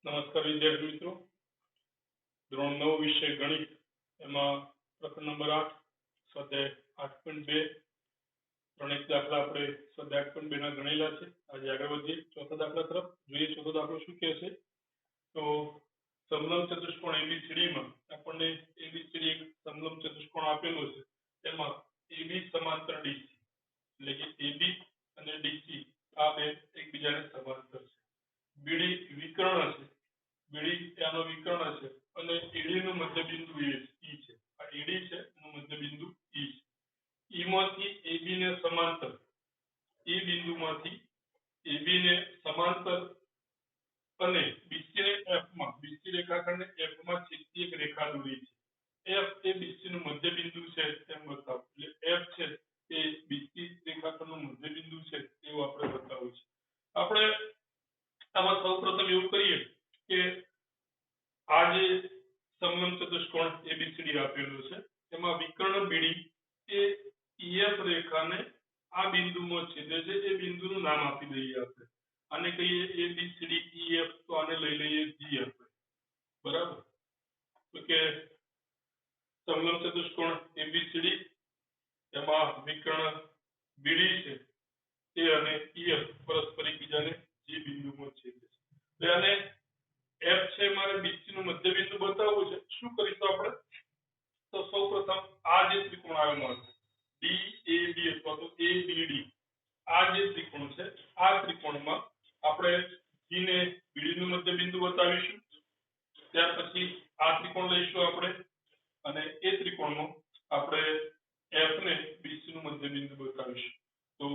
નમસ્કાર વિદ્યાર્થી મિત્રો, ધોરણ 9 વિષય ગણિત એમાં પ્રકરણ નંબર 8 સ્વાધ્યાય 8.2 ત્રણેક દાખલા આપણે સ્વાધ્યાય 8.2 ના ગણેલા છે. આજે આગળ વધીએ ચોથા દાખલા તરફ. જોઈએ ચોથો દાખલો શું કહે છે. તો સમલંબ ચતુષ્કોણ ABCD માં આપણને ABCD એક સમલંબ ચતુષ્કોણ આપેલો છે. તેમાં AB સમાંતર DC એટલે કે AB અને DC આ બે એકબીજાને સમાંતર છે. BD વિકર્ણ છે. BD ત્યાંનો વિકર્ણ છે અને AD નું મધ્યબિંદુ E છે. આ AD છે એનું મધ્યબિંદુ E છે. E માંથી AB ને સમાંતર એ બિંદુમાંથી AB ને સમાંતર અને BC ને F માં BC રેખાખંડને F માં છેદતી એક રેખા દોરી છે. F એ BC નું મધ્યબિંદુ છે તેમ બતાવો. એટલે F છે એ BC રેખાખંડનું મધ્યબિંદુ છે એવું આપણે બતાવવું છે. આપણે આમાં સૌપ્રથમ એવું કરીએ કે આ જે સમલંબ ચતુષ્કોણ ABCD આપેલો છે એમાં વિકર્ણ BD એ EF રેખાને આ બિંદુમાં છેદે છે. એ બિંદુનું નામ આપી દઈએ આપણે. આને કહીએ ABCD EF, તો આને લઈ લઈએ G આપણે. બરાબર? તો કે સમલંબ ચતુષ્કોણ ABCD એમાં વિકર્ણ BD છે એ અને EF પરસ્પર એકબીજાને G બિંદુમાં છેદે છે. તો આને F છે મારે BC નું મધ્યબિંદુ બતાવવું છે. શું કરીશું આપણે? તો સૌપ્રથમ આ જે ત્રિકોણ આવેલો છે DAB અથવા તો ABD, આ જે ત્રિકોણ છે આ ત્રિકોણમાં આપણે G ને BD નું મધ્યબિંદુ બતાવીશું. ત્યાર પછી આ ત્રિકોણ લઈશું આપણે અને એ ત્રિકોણમાં આપણે F ને BC નું મધ્યબિંદુ બતાવીશું. તો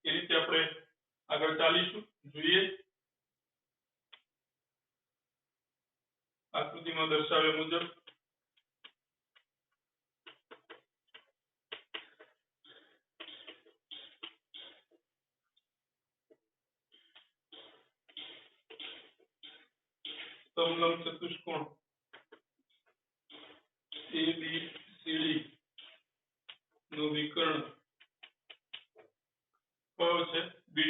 એ રીતે આપણે આગળ ચાલીશું. જોઈએ આકૃતિમાં દર્શાવ્યા મુજબ સમલંબ ચતુષ્કોણ ABCD નું વિકર્ણ કયો છે? BD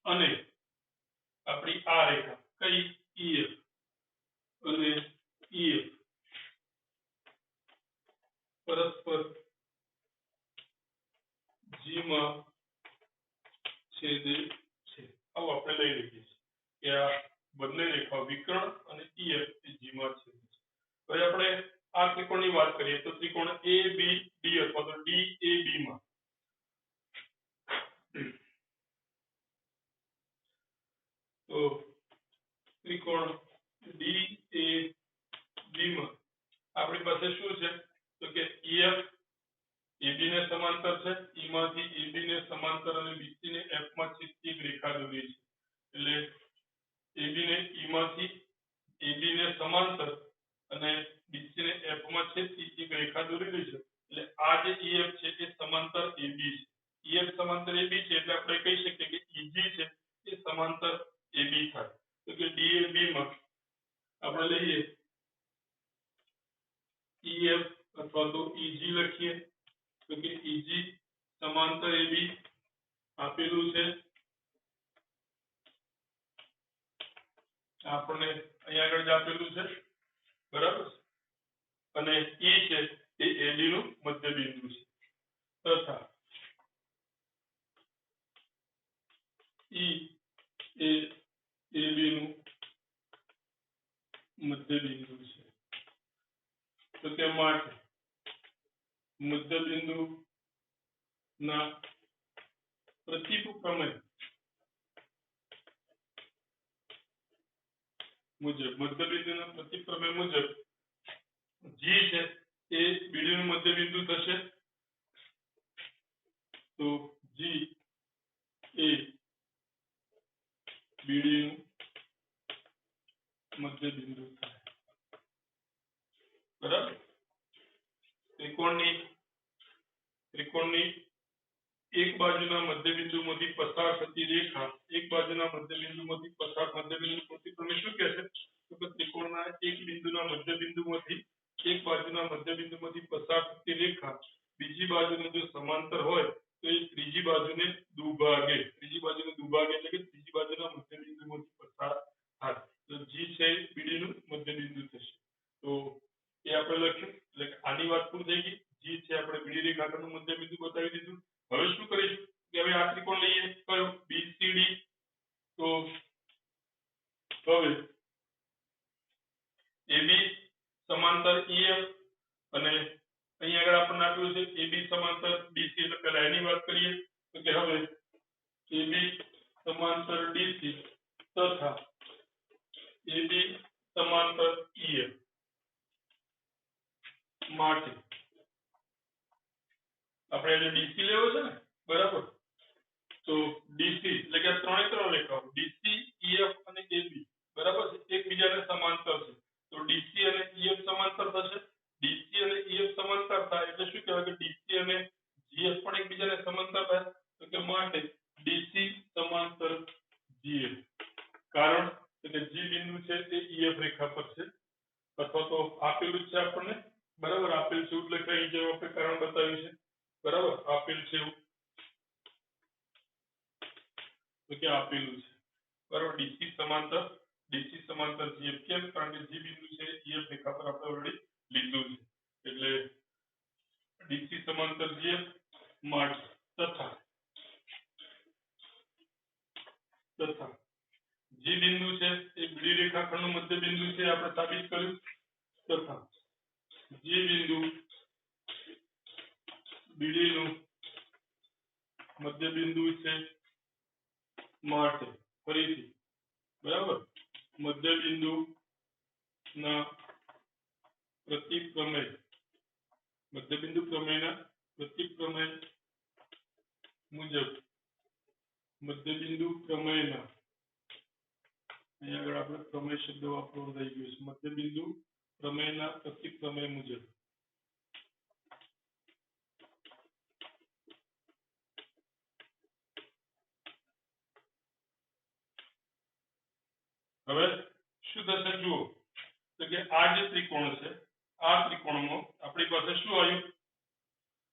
અને આપણી આ રેખા કઈ EF અને EF પરસ્પર G માં છેદે છે. આવું આપણે લઈ લઈએ છીએ કે આ બંને રેખા વિકર્ણ અને EF એ G માં છેદે છે. હવે આપણે આ ત્રિકોણની વાત કરીએ તો ત્રિકોણ ABD અથવા તો DAB માં તો ત્રિકોણ DAB માં આપણી પાસે શું છે? તો કે EF AB ને સમાંતર છે. E માંથી AB ને સમાંતર અને BC ને F માં છેદતી એક રેખા દોરી છે. એટલે AB ને E માંથી AB ને સમાંતર અને BC ને F માં છેદતી એક રેખા દોરેલી છે. એટલે આ જે EF છે એ સમાંતર AB છે. EF સમાંતર AB છે એટલે આપણે કહી શકીએ કે EG છે એ સમાંતર AB થાય. તો કે DAB માં આપણે લઈએ EF અથવા તો EG લખીએ. તો કે EG સમાંતર AB આપેલું છે. આપણને અહીંયા આગળ જ આપેલું છે. બરાબર? અને E છે એ AB નું મધ્યબિંદુ છે. તથા E એ AB નું મધ્યબિંદુ છે. તો તે માટે મધ્યબિંદુ ના પ્રતિરૂપ પ્રમેય મુજબ મધ્યબિંદુના પ્રતિરૂપ પ્રમેય મુજબ G છે એ BD નું મધ્યબિંદુ થશે. તો G એ BD નું મધ્યબિંદુ થાય. બરાબર? ત્રિકોણની એક બાજુના મધ્યબિંદુમાંથી પસાર થતી રેખા એક બાજુના મધ્યબિંદુમાંથી પસાર મધ્યબિંદુ પ્રતિરૂપ પ્રમેય શું કહે છે? તો કે ત્રિકોણના એક બિંદુના મધ્યબિંદુમાંથી એક બાજુના મધ્યબિંદુમાંથી પસાર થતી રેખા બીજી બાજુને જો સમાંતર હોય તો એ ત્રીજી બાજુને દુભાગે. ત્રીજી બાજુને દુભાગે એટલે કે ત્રીજી બાજુના મધ્યબિંદુ BD નું મધ્ય બિંદુ થશે. તો એ આપણે લખ્યું એટલે કે આની વાત પૂરી થઈ ગઈ. G છે આપણે BD રેખાખંડનું મધ્ય બિંદુ બતાવી દીધું. હવે શું કરીશું કે હવે આ ત્રિકોણ લઈએ કયો BCD. તો હવે AB સમાંતર EF અને અહીંયા આગળ આપણને આપ્યું છે AB સમાંતર DC. એટલે પહેલા એની વાત કરીએ તો કે હવે AB સમાંતર DC તથા AB સમાંતર EF માટે આપણે એને DC લેવો છે ને, બરાબર? તો DC એટલે કે ત્રણે ત્રણ રેખાઓ DC, EF અને AB બરાબર છે, એકબીજાને સમાંતર છે. તો DC અને EF સમાંતર થશે. DC અને EF સમાંતર થાય એટલે શું કહેવાય કે DC અને GF પણ એકબીજાને સમાંતર થાય. તો કે માટે DC સમાંતર GF. કારણ કે G બિંદુ છે તે EF રેખા પર છે અથવા તો આપેલું છે આપણને, બરાબર? આપેલ છે એટલે કે અહીં જેવું આપણે કારણ બતાવ્યું છે, બરાબર? આપેલ છે એવું તો કે આપેલું છે, બરાબર? DC સમાંતર GF. કેમ? કારણ કે G બિંદુ છે EF રેખા પર આપણે ઓલરેડી લીધું છે. એટલે DC સમાંતર GF માટે તથા G બિંદુ છે એ BD રેખાખંડનું મધ્ય બિંદુ છે, આપણે સાબિત કર્યું. તથા G બિંદુ BD નું મધ્ય બિંદુ છે માટે ફરીથી, બરાબર, મધ્ય બિંદુ ના પ્રતીક પ્રમેય, મધ્ય બિંદુ પ્રમેયના પ્રતીક પ્રમેય મુજબ મધ્ય બિંદુ પ્રમેયના, અહીંયા આગળ આપણે પ્રમેય શબ્દ વાપરવાનો રહી ગયો છે. મધ્ય બિંદુ પ્રમેયના પ્રતીક પ્રમેય મુજબ હવે શું થશે જુઓ તો કે આ જે ત્રિકોણ છે, આ ત્રિકોણમાં આપણી પાસે શું આવ્યું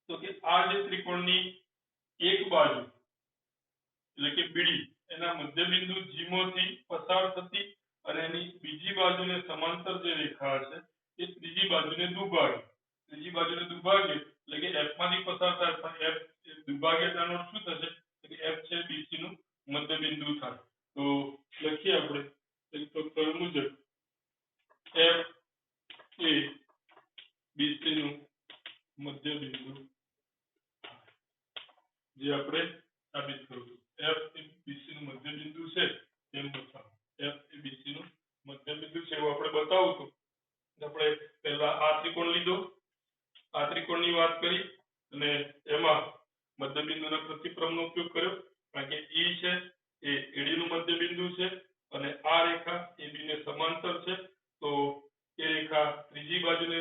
તો કે આ જે ત્રિકોણની એક બાજુ એટલે કે BD એના મધ્ય બિંદુ G માંથી પસાર થતી અને એની બીજી બાજુને સમાંતર જે રેખા છે એ ત્રીજી બાજુને દુભાગે. ત્રીજી બાજુને દુભાગે એટલે કે F માંથી પસાર થાય પણ F દુભાગે તેનો અર્થ શું થશે કે F છે BC નું મધ્ય બિંદુ થાય. તો લખીએ આપણે તો કયું મુજબ F એ BC નું મધ્ય બિંદુ, જે આપણે સાબિત કર્યું. F એ BC નું મધ્ય બિંદુ છે એમ બતાવો. F એ BC નું મધ્ય બિંદુ છે એવું આપણે બતાવવું હતું. આપણે પહેલા આ ત્રિકોણ લીધો, આ ત્રિકોણની વાત કરી અને એમાં મધ્ય બિંદુના પ્રતિક્રમનો ઉપયોગ કર્યો. કારણ કે E છે એ AD નું મધ્ય બિંદુ છે અને આ રેખા AB ને સમાંતર છે. તો એ રેખા ત્રીજી બાજુને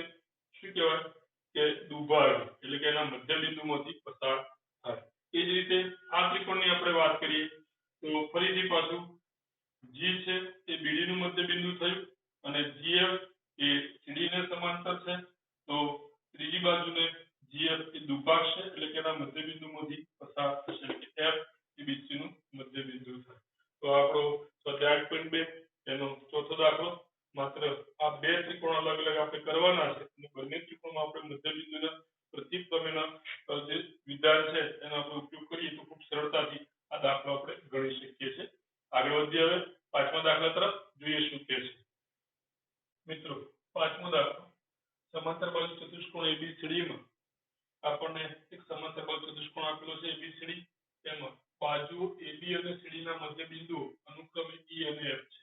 શું કહેવાય કે દુભાગે એટલે કે એના મધ્ય બિંદુમાંથી પસાર થાય. એ જ રીતે આ ત્રિકોણની આપણે વાત કરીએ તો ફરીથી પાછું G છે એ BD નું મધ્ય બિંદુ થયું અને GF એ CD ને સમાંતર છે. તો ત્રીજી બાજુને GF એ દુભાગશે એટલે કે એના મધ્ય બિંદુમાંથી પસાર થશે. F એ BC નું મધ્ય બિંદુ થાય. તો આપણો સ્વાધ્યાય 8.2 એનો ચોથો દાખલો. માત્ર આ બે ત્રિકોણ અલગ અલગ આપણે કરવાના છે અને બંને ત્રિકોણમાં આપણે મધ્ય બિંદુના પ્રતીક પ્રમેયના જે વિધાન છે એનો આપણે ઉપયોગ કરીએ તો ખૂબ સરળતાથી આ દાખલો આપણે ગણી શકીએ છીએ. આગળ વધીએ હવે પાંચમા દાખલા તરફ જોઈએ શું કહે છે. મિત્રો, પાંચમો દાખલો સમાંતર બાજુ ચતુષ્કોણ ABCD માં આપણને એક સમાંતર બાજુ ચતુષ્કોણ આપેલો છે ABCD. તેમાં બાજુ AB અને CD ના મધ્ય બિંદુઓ અનુક્રમે E અને F છે.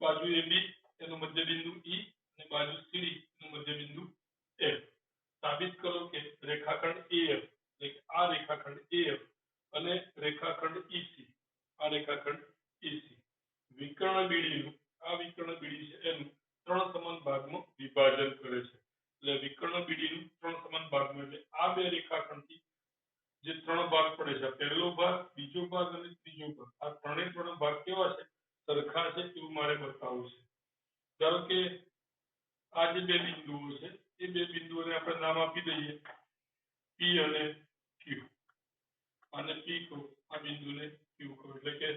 બાજુ AB એનું મધ્ય બિંદુ E અને બાજુ CD એનું મધ્ય બિંદુ F. સાબિત કરો કે રેખાખંડ AF એટલે કે આ રેખાખંડ AF અને રેખાખંડ EC, આ રેખાખંડ EC વિકર્ણ BD નું, આ વિકર્ણ BD છે એનું ત્રણ સમાન ભાગમાં વિભાજન કરે છે. એટલે વિકર્ણ BD નું ત્રણ સમાન ભાગમાં, એટલે આ બે રેખાખંડથી જે ત્રણ ભાગ પડે છે, પહેલો ભાગ, બીજો ભાગ અને ત્રીજો ભાગ, આ ત્રણ ભાગ કેવા છે સરખા છે એવું મારે બતાવવું છે. ધારો કે આ જે બે બિંદુઓ છે એ બે બિંદુઓને આપણે નામ આપી દઈએ P અને Q. અને P કહો, આ બિંદુને Q કહો. એટલે કે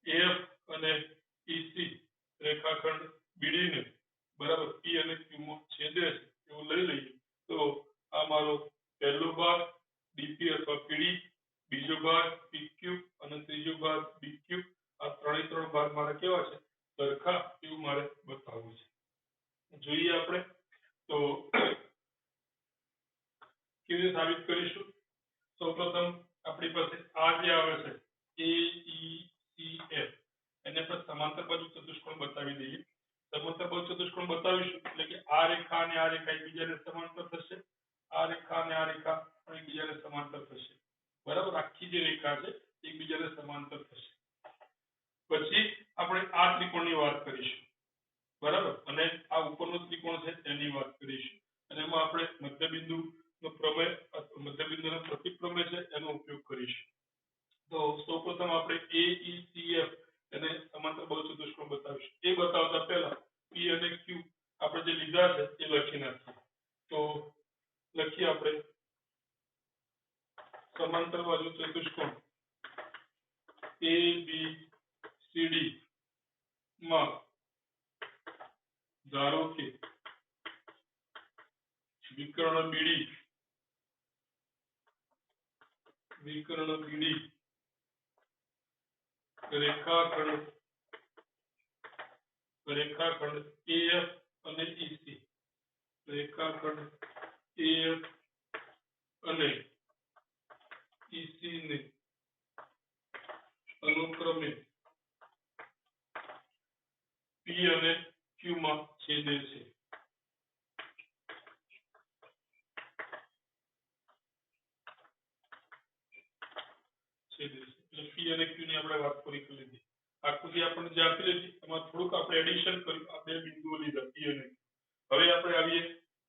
AF અને EC રેખાખંડ બીડી ને બરાબર પી અને ક્યુ માં છેદે છે એવું લઈ લઈએ તો આ મારો પહેલો ભાગ ડીપી અથવા પીડી, બીજો ભાગ પીક્યુ અને ત્રીજો ભાગ ડીક્યુ. આ ત્રણ ભાગ મારા કેવા છે સરખા એવું મારે બતાવવું છે. જોઈએ આપણે તો કેવી રીતે સાબિત કરીશું. સૌપ્રથમ આપણી પાસે આ જે આવે છે AECF એને આપણે સમાંતર બાજુ ચતુષ્કોણ બતાવી દઈએ. સમાંતર બાજુ ચતુષ્કોણ બતાવીશું એટલે કે આ રેખા અને આ રેખા એકબીજાને સમાંતર થશે. આ રેખા અને આ રેખા એકબીજાને સમાંતર થશે. બરાબર, આખી જે રેખા છે એકબીજાને સમાંતર થશે. પછી આપણે આ ત્રિકોણની વાત કરીશું. બરાબર, અને આ ઉપરનો ત્રિકોણ છે તેની વાત કરીશું. અને એમાં આપણે મધ્યબિંદુ નો પ્રમેય મધ્યબિંદુનો પ્રતિપ્રમેય છે એનો ઉપયોગ કરીશું. તો સૌપ્રથમ આપણે AECF એને સમાંતર બાજુ ચતુષ્કોણ બતાવીશું. એ બતાવતા પહેલા P અને Q આપણે જે લીધા છે એ લખી નાખીએ. તો લખીએ આપણે સમાંતર બાજુ ચતુષ્કોણ ABCD માં ધારો કે વિકર્ણ બીડી રેખાખંડ AF અને EC રેખાખંડ AF અને EC ને અનુક્રમે P અને Q માં છેદે છે. એટલે P અને Q ની આપણે વાત પૂરી કરી લીધી. આકૃતિ આપણને જે આપી લીધી એમાં થોડુંક આપણે એડિશન કર્યું. આ બે બિંદુઓ લીધા P અને Q. હવે આપણે આવીએ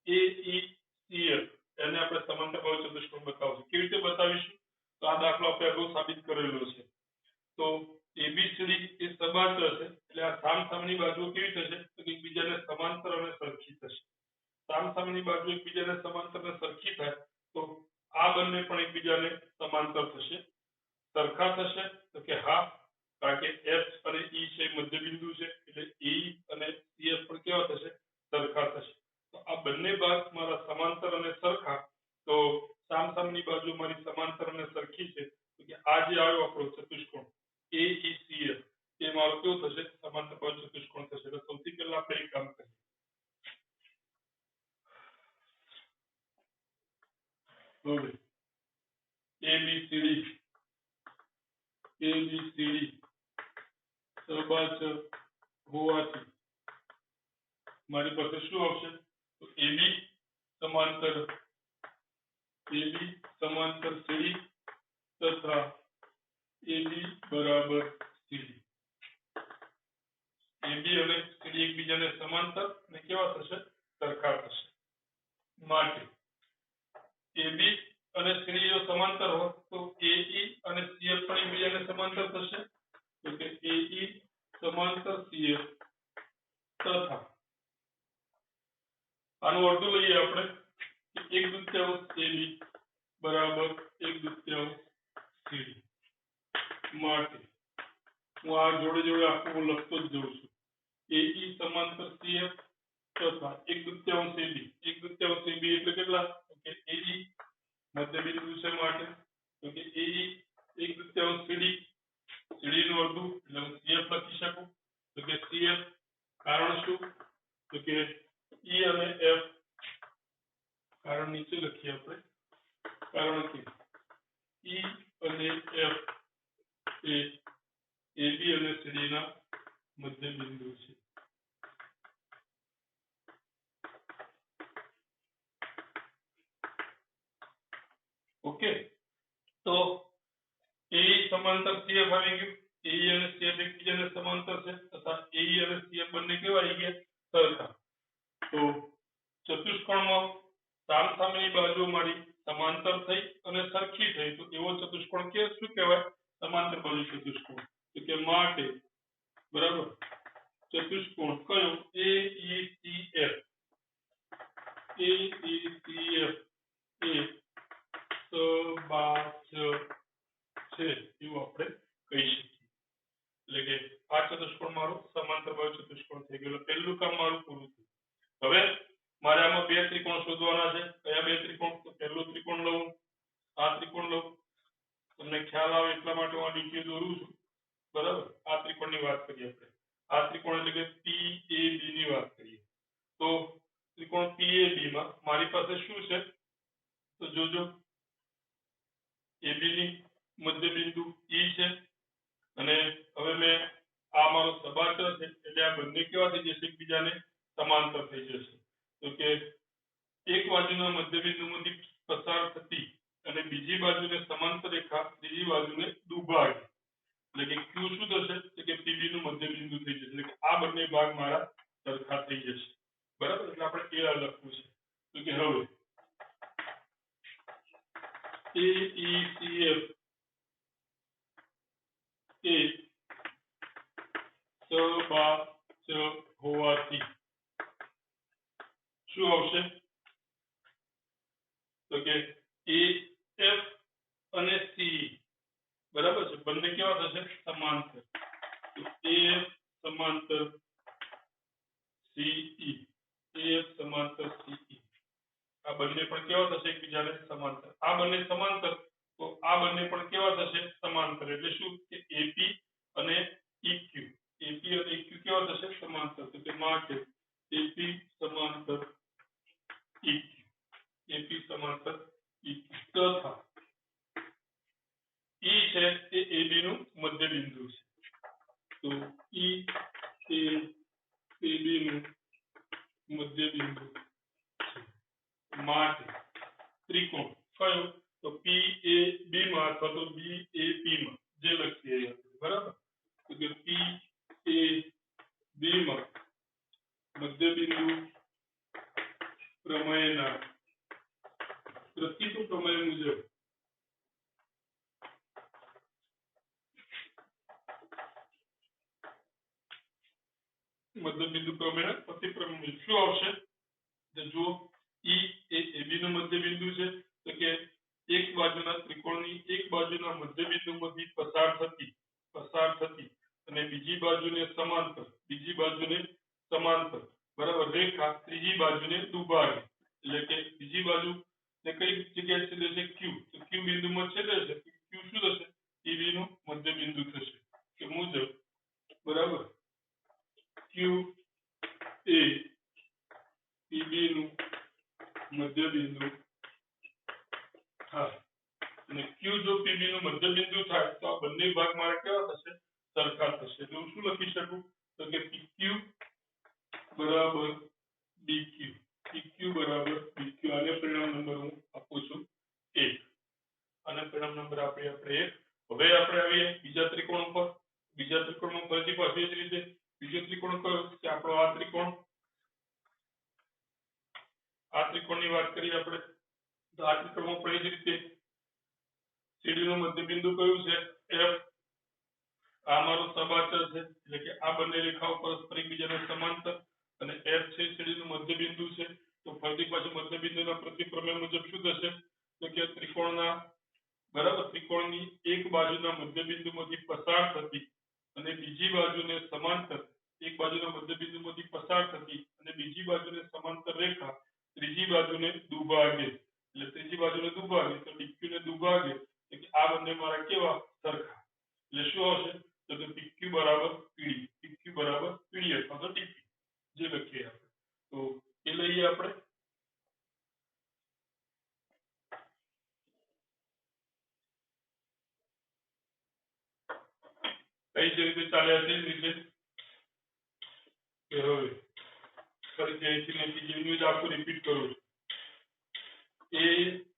AECF એને આપણે સમાંતર બાજુ ચતુષ્કોણ બતાવશું. કેવી રીતે બતાવીશું? તો આ દાખલો આપણે અગાઉ સાબિત કરેલો છે. તો ABCD એ સમાંતર છે એટલે આ સામસામેની બાજુઓ કેવી થશે તો એકબીજાને સમાંતર અને સરખી થશે. સામસામેની બાજુ એકબીજાને સમાંતર અને સરખી થાય તો આ બંને પણ એકબીજાને સમાંતર થશે. સરખા થશે તો કે હા, કારણ કે F અને E છે મધ્યબિંદુ છે એટલે E અને CF પણ કેવા થશે સરખા થશે. તો આ બંને ભાગ મારા સમાંતર અને સરખા. તો સામસામેની બાજુ મારી સમાંતર અને સરખી છે તો કે આ જે આવ્યો આપણો ચતુષ્કોણ AECF એ મારો કેવો થશે સમાંતર બાજુ ચતુષ્કોણ થશે. એટલે સૌથી પહેલા આપણે એક કામ કરીએ. હવે ABCD સબાચર હોવાથી મારી પાસે શું આવશે તો AB સમાંતર CD તથા AB બરાબર CD. AB અને CD એકબીજાને સમાંતર અને કેવા થશે સરખા થશે. માટે AB અને CD જો સમાંતર હોય તો AE અને CF પણ એકબીજાને સમાંતર થશે. તો કે AE સમાંતર CF તથા આનું અડધું લઈએ આપણે કે 1/2 AB બરાબર 1/2 CD. માટે હું આ જોડે આખું લખતો જ જઉં છું. AE સમાંતર CF તથા 1/2 AB. 1/2 AB એટલે કેટલા? તો કે AE મધ્યબિંદુ છે માટે તો કે AE 1/2 CD. CD નું અડધું એટલે હું CF લખી શકું. તો કે CF કારણ શું? તો કે E અને F કારણ નીચે લખીએ આપણે. કારણ કે E અને F એ AB અને CD ના મધ્યબિંદુ છે. ઓકે, તો AE સમાંતર CF આવી ગયું. AE અને CF એકબીજાને સમાંતર છે તથા AE અને CF બંને કેવા આવી ગયા સરખા. તો ચતુષ્કોણમાં સામસામેની બાજુ મારી સમાંતર થઈ અને સરખી થઈ તો એવો ચતુષ્કોણ કે શું કહેવાય સમાંતર બાજુ ચતુષ્કોણ. તો કે માટે બરાબર ચતુષ્કોણ કયો AECF એ સબાચર છે એવું આપણે કહી શકીએ. એટલે કે આ ચતુષ્કોણ મારો સમાંતર બાજુ ચતુષ્કોણ થઈ ગયો એટલે પહેલું કામ મારું પૂરું થયું હવે મારે આમાં બે ત્રિકોણ શોધવાના છે કયા બે ત્રિકોણ તો પહેલું ત્રિકોણ લઉં આ ત્રિકોણ લઉં તમને ખ્યાલ આવે એટલા માટે હું આ નીચે દોરું છું બરાબર આ ત્રિકોણની વાત કરીએ આપણે આ ત્રિકોણ એટલે કે PAB ની વાત કરીએ તો ત્રિકોણ PAB માં મારી પાસે શું છે તો જોજો AB ની મધ્ય બિંદુ E છે અને હવે મેં આ મારો સબાચર છે એટલે આ બંને કેવા થઈ જશે એકબીજાને સમાંતર થઈ જશે તો કે એક બાજુના મધ્ય બિંદુમાંથી પસાર થતી અને બીજી બાજુને સમાંતર રેખા બીજી બાજુને દુભાગે એટલે કે Q શું થશે તો કે PB નું મધ્ય બિંદુ થઈ જશે એટલે કે આ બંને ભાગ મારા સરખા થઈ જશે બરાબર એટલે આપણે એ લખવું છે તો કે હવે AECF એ સબાચર હોવાથી શું આવશે તો કે AF અને CE બરાબર છે બંને કેવા થશે સમાંતર તો AF સમાંતર CE AF સમાંતર CE આ બંને પણ કેવા થશે એકબીજાને સમાંતર આ બંને સમાંતર તો આ બંને પણ કેવા થશે સમાંતર એટલે શું કે AP અને EQ AP અને EQ કેવા થશે સમાંતર તો કે માટે AP સમાંતર EQ AP સમાંતર EQ તથા E છે એ AB નું મધ્ય બિંદુ છે તો E એ AB નું મધ્ય બિંદુ માટે ત્રિકોણ કયો તો PAB માં અથવા તો BAP માં જે લખીએ બરાબર તો કે PAB માં મધ્ય બિંદુ પ્રમેયના પ્રતીક પ્રમેય મુજબ મધ્ય બિંદુ પ્રમેયના પ્રતીક પ્રમેય મુજબ શું આવશે તો જો E એ AB નું મધ્ય બિંદુ છે તો કે એક બાજુના ત્રિકોણની એક બાજુના મધ્ય બિંદુમાંથી પસાર થતી અને બીજી બાજુને સમાંતર બરાબર રેખા ત્રીજી બાજુને દુભાગે એટલે કે બીજી બાજુ ને કઈ જગ્યાએ છેદે છે Q તો Q બિંદુમાં છેદે છે Q શું થશે EB નું મધ્ય બિંદુ થશે કે મુજબ બરાબર Q એ EB નું મધ્ય બિંદુ થાય અને Q જો PB નું મધ્ય બિંદુ થાય તો આ બંને ભાગ મારા કેવા થશે સરખા થશે એટલે હું શું લખી શકું તો કે PQ બરાબર DQ PQ બરાબર DQ આને પરિણામ નંબર હું આપું છું 1 આને પરિણામ નંબર આપણે 1 હવે આપણે આવીએ બીજા ત્રિકોણ ઉપર બીજા ત્રિકોણમાં ફરીથી પાછી જ રીતે બીજો ત્રિકોણ કયો કે આપણો આ ત્રિકોણની વાત કરીએ આપણે તો આ ત્રિકોણમાં પણ એ જ રીતે CD નું મધ્ય બિંદુ કયું છે F આ મારો સબાચર છે એટલે કે આ બંને રેખાઓ પરસ્પર એકબીજાને સમાંતર અને F છે CD નું મધ્ય બિંદુ છે તો ફરીથી પાછું મધ્ય બિંદુના પ્રતીક પ્રમેય મુજબ શું થશે તો કે ત્રિકોણના બરાબર ત્રિકોણની એક બાજુના મધ્ય બિંદુમાંથી પસાર થતી અને બીજી બાજુને સમાંતર એક બાજુના મધ્ય બિંદુમાંથી પસાર થતી અને બીજી બાજુને સમાંતર રેખા ત્રીજી બાજુને દુભાગે એટલે ત્રીજી બાજુને દુભાગે તો DQ ને દુભાગે એટલે આ બંને મારા કેવા સરખા એટલે શું આવશે તો કે PQ બરાબર PD અથવા તો DP જે લખીએ આપણે તો એ લઈએ આપણે કઈ રીતે ચાલ્યા તે રીતે હવે ફરીથી અહીંથી અહીંથી જેવું જ આખું રિપીટ કરું AECF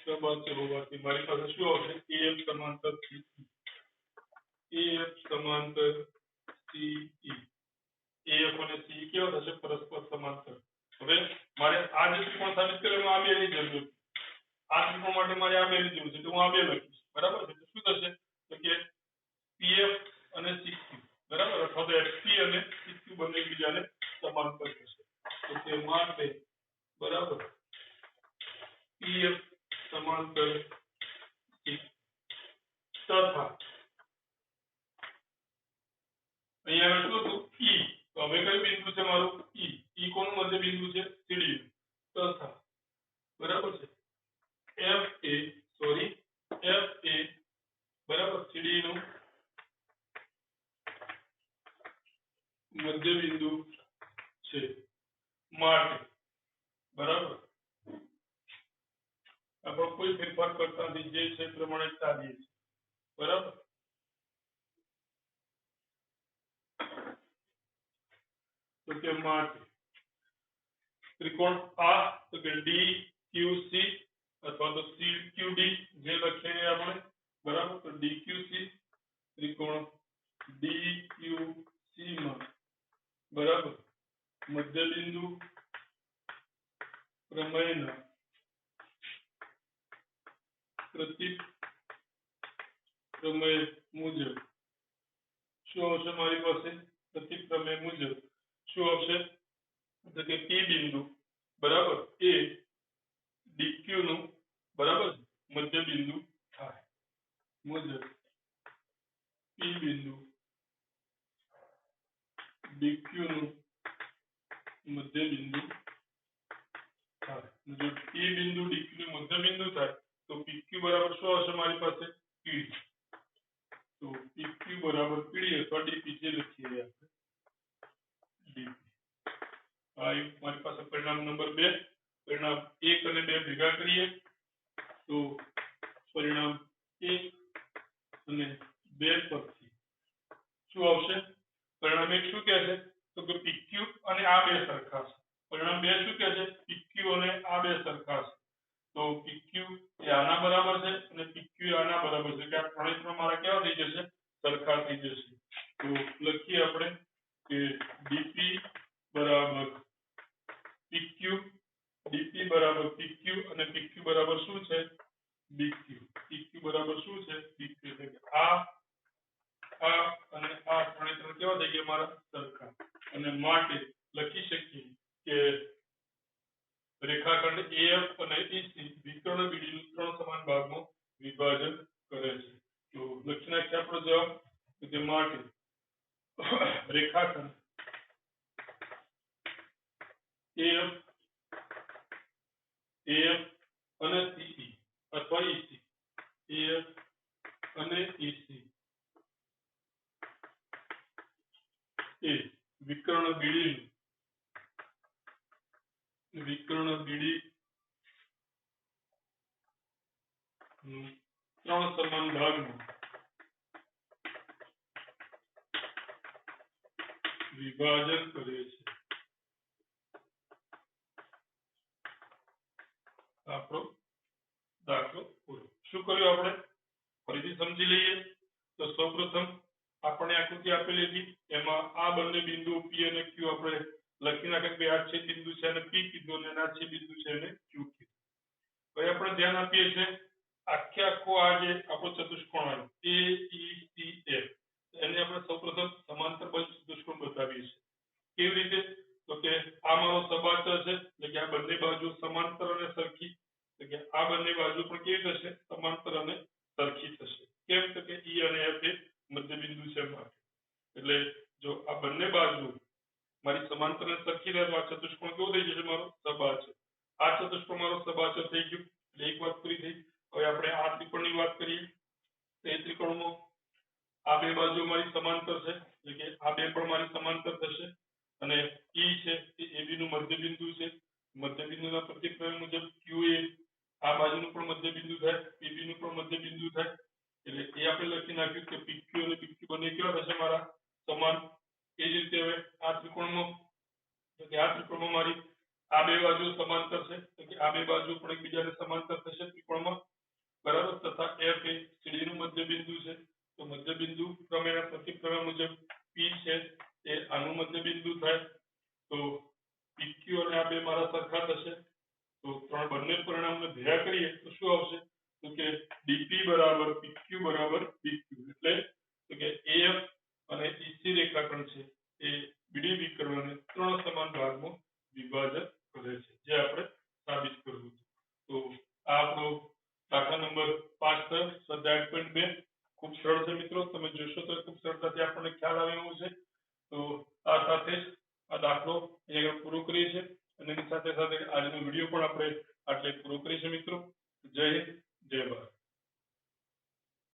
સબાચર હોવાથી મારી પાસે શું આવશે AF સમાંતર CE AF અને CE કેવા થશે પરસ્પર સમાંતર હવે મારે આ જે ત્રિકોણ સાબિત કરવામાં આ બેની જરૂર આ ત્રિકોણ માટે મારે આ બેની જરૂર છે તો હું આ બે લખીશ બરાબર છે તો શું થશે તો કે PF અને CQ બરાબર અથવા તો FP અને CQ બંને એકબીજાને સમાંતર થશે તો તે માટે બરાબર EF સમાંતર તથા અહીંયા આગળ શું હતું E તો હવે કયું બિંદુ છે મારું E કોનું મધ્ય બિંદુ છે CD તથા બરાબર છે F A બરાબર CD નું મધ્ય બિંદુ છે માટે બરાબર આપણે કોઈ ફેરફાર કરતા નથી જે છે એ પ્રમાણે ચાલીએ છીએ બરાબર તો કે માટે ત્રિકોણ આ તો કે DQC અથવા તો CQD જે લખીએ આપણે બરાબર તો DQC ત્રિકોણ DQC માં બરાબર મધ્ય બિંદુ પ્રમેયના પ્રતીક પ્રમેય મુજબ શું આવશે મારી પાસે પ્રતીક પ્રમેય મુજબ શું આવશે તો કે P બિંદુ બરાબર એ DQ નું બરાબર મધ્ય બિંદુ થાય મુજબ P બિંદુ DQ નું મધ્ય બિંદુ થાય જો P બિંદુ DQ નું મધ્ય બિંદુ થાય તો PQ બરાબર શું આવશે મારી પાસે PD તો PQ બરાબર PD અથવા DP જે લખીએ આપણે DP આ મારી પાસે પરિણામ નંબર 2 પરિણામ 1 અને 2 ભેગા કરીએ તો પરિણામ 1 અને 2 પરથી શું આવશે પરિણામ 1 શું કહે છે તો કે PQ અને આ બે સરખા છે પરિણામ 2 શું કહે છે PQ અને આ બે સરખા છે તો PQ એ આના બરાબર છે અને PQ એ આના બરાબર છે કે આ ત્રણેય મારા કેવા થઈ જશે સરખા થઈ જશે તો લખીએ આપણે કે DP બરાબર PQ DP બરાબર PQ અને PQ બરાબર શું છે DQ PQ બરાબર શું છે DQ એટલે કે આ અને આ ત્રણેય કેવા થઈ ગયા મારા સરખા અને માટે લખી શકીએ કે રેખાખંડ AF અને EC વિકર્ણ BD નું 3 સમાન ભાગમાં વિભાજન કરે છે તો લખી નાખીએ આપણો જવાબ કે માટે રેખાખંડ AF અને CE અથવા EC AF અને EC એ વિકર્ણ BD નું 3 સમાન ભાગમાં વિભાજન કરે છે આપણો દાખલો પૂરો શું કર્યું આપણે ફરીથી સમજી લઈએ તો સૌપ્રથમ આપણે આકૃતિ આપેલી હતી એમાં આ બંને બિંદુ P અને Q આપણે લખી નાખ્યા કે આ છેદ બિંદુ છે અને P કીધું અને આ છેદ બિંદુ છે અને Q કીધું હવે આપણે ધ્યાન આપીએ છીએ આખો આ જે આપણો ચતુષ્કોણ આવ્યો AECF એને આપણે સૌપ્રથમ સમાંતર બાજુ ચતુષ્કોણ બતાવીએ છીએ કેવી રીતે તો કે આ મારો સબાચર છે એટલે કે આ બંને બાજુ સમાંતર અને સરખી એટલે કે આ બંને બાજુ પણ કેવી થશે સમાંતર અને સરખી થશે કેમ તો કે E અને F એ મધ્ય બિંદુ છે માટે એટલે જો આ બંને બાજુ મારી સમાંતર અને સરખી રહે તો આ ચતુષ્કોણ કેવો થઈ જશે મારો સબાચર આ ચતુષ્કોણ મારો સબાચર થઈ ગયું એટલે એક વાત પૂરી થઈ હવે આપણે આ ત્રિકોણની વાત કરીએ તો એ ત્રિકોણમાં આ બે બાજુ મારી સમાંતર છે એટલે કે આ બે પણ મારી સમાંતર થશે અને E છે એ AB નું મધ્ય બિંદુ છે મધ્ય બિંદુના પ્રતીક પ્રમેય મુજબ Q એ આ બાજુનું પણ મધ્ય બિંદુ થાય PB નું પણ મધ્ય બિંદુ થાય એટલે એ આપણે લખી નાખ્યું કે PQ અને PQ બંને કેવા થશે મારા સમાન એ જ રીતે હવે આ ત્રિકોણમાં તો કે આ ત્રિકોણમાં મારી આ બે બાજુ સમાંતર છે તો કે આ બે બાજુ પણ એકબીજાને સમાંતર થશે ત્રિકોણમાં બરાબર તથા F એ CD નું મધ્ય બિંદુ છે તો મધ્ય બિંદુ પ્રમેયના પ્રતીક પ્રમેય મુજબ P છે એ આનું મધ્ય બિંદુ થાય તો PQ અને આ બે મારા સરખા થશે તો બંને પરિણામને ભેગા કરીએ તો શું આવશે તો કે DP બરાબર PQ બરાબર DQ એટલે તો કે AF અને EC રેખાખંડ છે એ BD વિકર્ણને 3 સમાન ભાગમાં વિભાજન કરે છે જે આપણે સાબિત કરવું તો નંબર 5 સર સ્વાધ્યાય 8.2 ખૂબ સરળ છે મિત્રો, તમે જોશો તો ખૂબ સરળતાથી આપણને ખ્યાલ આવે એવું છે. તો આ સાથે જ આ દાખલો અહીંયા પૂરો કરીએ છીએ અને એની સાથે સાથે આજનો વિડીયો પણ આપણે આટલે પૂરો કરીએ છીએ મિત્રો. જય હિન્દ, જય ભારત.